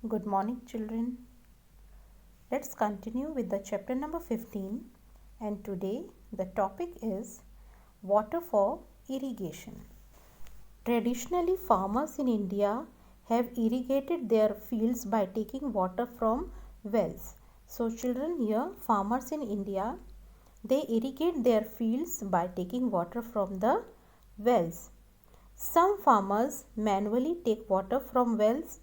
Good morning, children. Let's continue with the chapter number 15, and today the topic is water for irrigation. Traditionally, farmers in India have irrigated their fields by taking water from wells. So, children, here farmers in India, they irrigate their fields by taking water from the wells. Some farmers manually take water from wells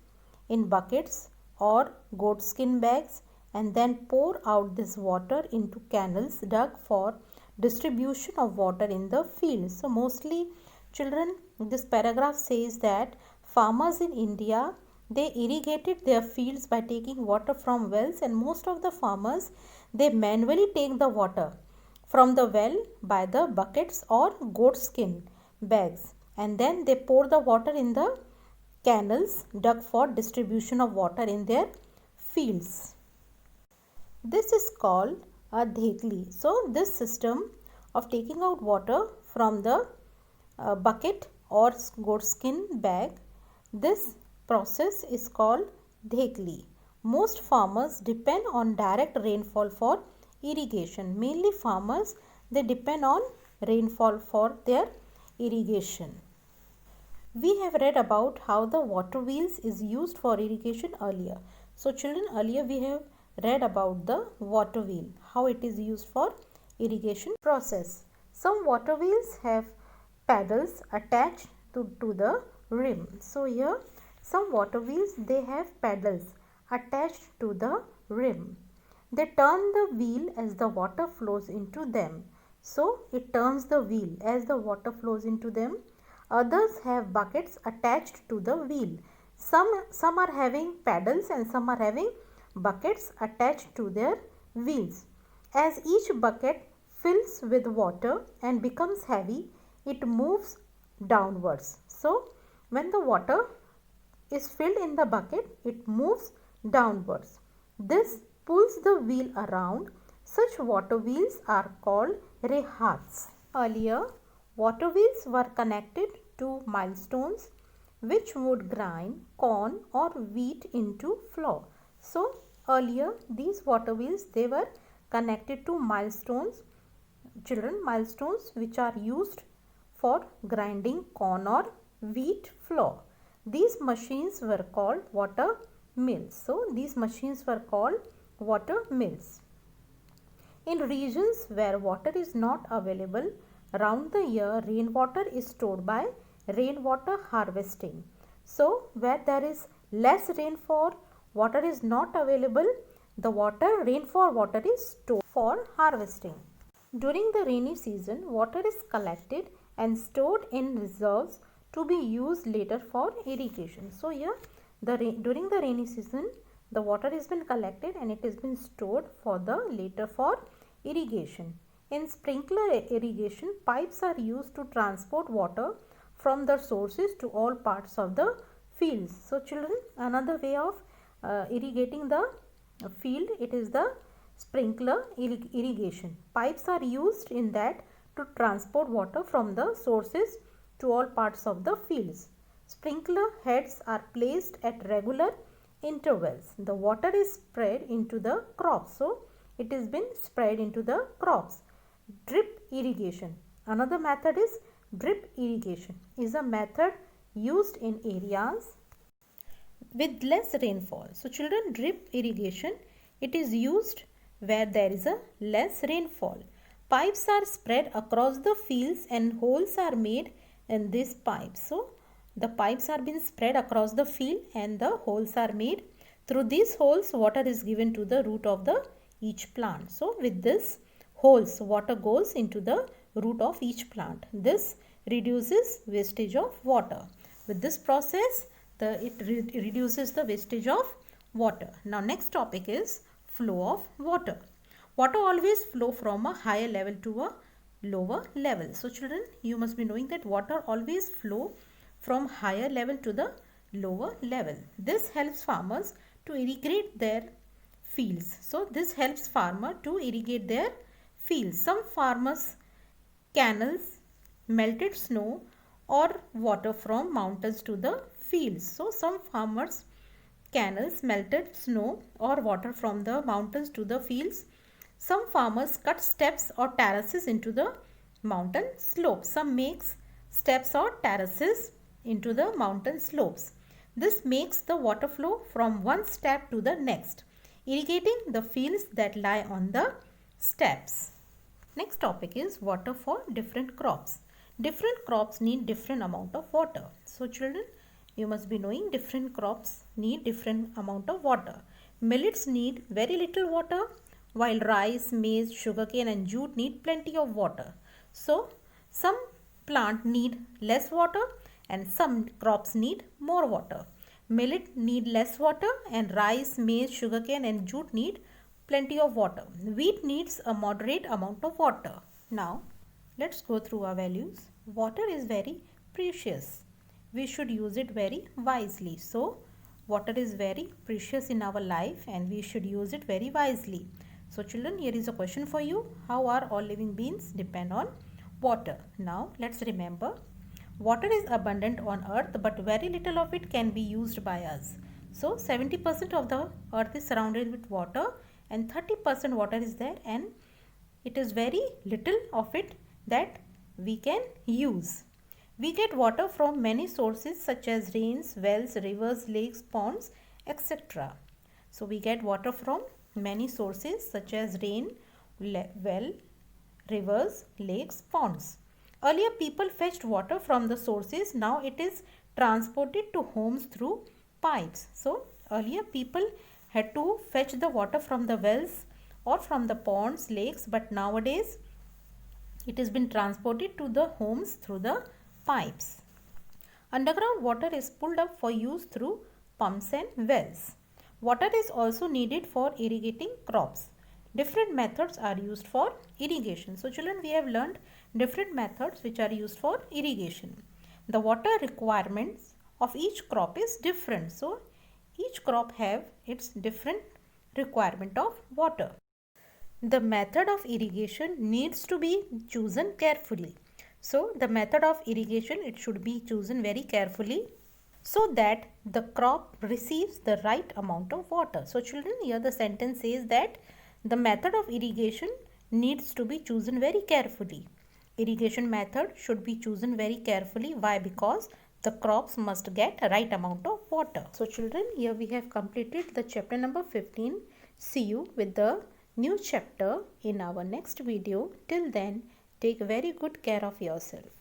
in buckets or goatskin bags and then pour out this water into canals dug for distribution of water in the fields. So, mostly children, this paragraph says that farmers in India, they irrigated their fields by taking water from wells, and most of the farmers, they manually take the water from the well by the buckets or goatskin bags, and then they pour the water in the canals dug for distribution of water in their fields. This is called a dhekli. So, this system of taking out water from the bucket or goatskin bag, this process is called dhekli. Most farmers depend on direct rainfall for irrigation. Mainly farmers, they depend on rainfall for their irrigation. We have read about how the water wheels is used for irrigation earlier. So, children, earlier we have read about the water wheel, how it is used for irrigation process. Some water wheels have paddles attached to the rim. So, here some water wheels, they have paddles attached to the rim. They turn the wheel as the water flows into them. So, it turns the wheel as the water flows into them. Others have buckets attached to the wheel. Some are having paddles and some are having buckets attached to their wheels. As each bucket fills with water and becomes heavy, it moves downwards. So, when the water is filled in the bucket, it moves downwards. This pulls the wheel around. Such water wheels are called rehats. Earlier, water wheels were connected to milestones which would grind corn or wheat into flour. So, earlier these water wheels, they were connected to milestones, children, milestones which are used for grinding corn or wheat flour. These machines were called water mills. So, these machines were called water mills. In regions where water is not available around the year, rainwater is stored by rainwater harvesting. So, where there is less rainfall, water is not available, the rainfall water is stored for harvesting. During the rainy season, water is collected and stored in reserves to be used later for irrigation. So, here during the rainy season, the water has been collected and it has been stored for the later for irrigation. In sprinkler irrigation, pipes are used to transport water from the sources to all parts of the fields. So, children, another way of irrigating the field, it is the sprinkler irrigation. Pipes are used in that to transport water from the sources to all parts of the fields. Sprinkler heads are placed at regular intervals. The water is spread into the crops. So, it has been spread into the crops. Drip irrigation. Another method is drip irrigation. Is a method used in areas with less rainfall. So, children, drip irrigation, it is used where there is a less rainfall. Pipes are spread across the fields and holes are made in these pipes. So, the pipes are being spread across the field and the holes are made. Through these holes, water is given to the root of each plant. So, with this holes, water goes into the root of each plant. This reduces wastage of water. With this process, it reduces the wastage of water. Now, next topic is flow of water. Water always flow from a higher level to a lower level. So, children, you must be knowing that water always flow from higher level to the lower level. This helps farmers to irrigate their fields. So, this helps farmer to irrigate their fields. Some farmers canals melted snow or water from mountains to the fields. So, some farmers canals, melted snow or water from the mountains to the fields. Some farmers cut steps or terraces into the mountain slopes. Some makes steps or terraces into the mountain slopes. This makes the water flow from one step to the next, irrigating the fields that lie on the steps. Next topic is water for different crops. Different crops need different amount of water. So children, you must be knowing different crops need different amount of water. Millets need very little water, while rice, maize, sugarcane and jute need plenty of water. So some plant need less water and some crops need more water. Millet need less water and rice, maize, sugarcane and jute need plenty of water. Wheat needs a moderate amount of water. Now let's go through our values. Water is very precious. We should use it very wisely. So water is very precious in our life and we should use it very wisely. So children, here is a question for you. How are all living beings depend on water? Now let's remember, water is abundant on earth but very little of it can be used by us. So 70% of the earth is surrounded with water and 30% water is there and it is very little of it that we can use. We get water from many sources such as rains, wells, rivers, lakes, ponds, etc. So we get water from many sources such as rain, well, rivers, lakes, ponds. Earlier people fetched water from the sources. Now it is transported to homes through pipes. So earlier people had to fetch the water from the wells or from the ponds, lakes, but nowadays it has been transported to the homes through the pipes. Underground water is pulled up for use through pumps and wells. Water is also needed for irrigating crops. Different methods are used for irrigation. So children, we have learned different methods which are used for irrigation. The water requirements of each crop is different. So each crop have its different requirement of water. The method of irrigation needs to be chosen carefully. So the method of irrigation, it should be chosen very carefully so that the crop receives the right amount of water. So children, here the sentence says that the method of irrigation needs to be chosen very carefully. Irrigation method should be chosen very carefully. Why? Because the crops must get right amount of water. So children, here we have completed the chapter number 15. See you with the new chapter in our next video. Till then, take very good care of yourself.